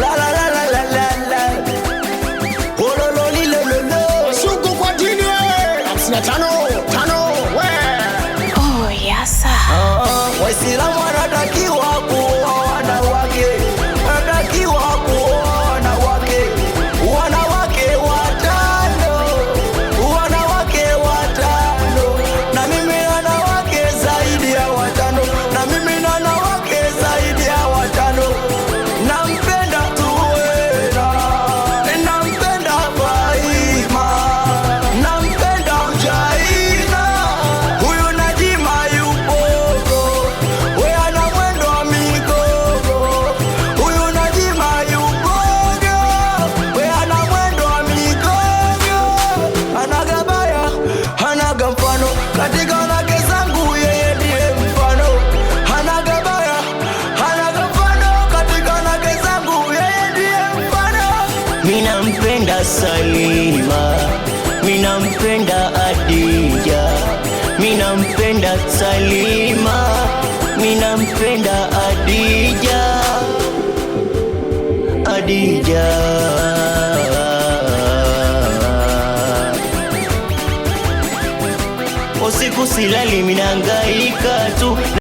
La la la la la la la. Oh lo lo li lo lo lo. Suku kwa dini we. Tano we. Oh yasa. Waislamu wanatakiwa kuoa wanawake. Wanatakiwa kuoa wanawake. Wanawake watano. Wanawake watano. Na mimi wanawake zaidi ya watano. Na mimi wanawake zaidi ya watano. Nampenda Zuwena. Nampenda Faima. Nampenda Mjaina. Huyu Najima yupogo. We ana mwendo wa migogo. Huyu Najima yupogo. We ana mwendo wa migogo. Anaga baya, anaga mfano. Katika wanawake zangu yeye ndiye mfano. Anaga baya, anaga mfano. Katika wanawake zangu yeye ndiye mfano. Minampenda Salima, minampenda Adija, minampenda Salima, minampenda Adija, Adija. Usiku silali minahangaika tu.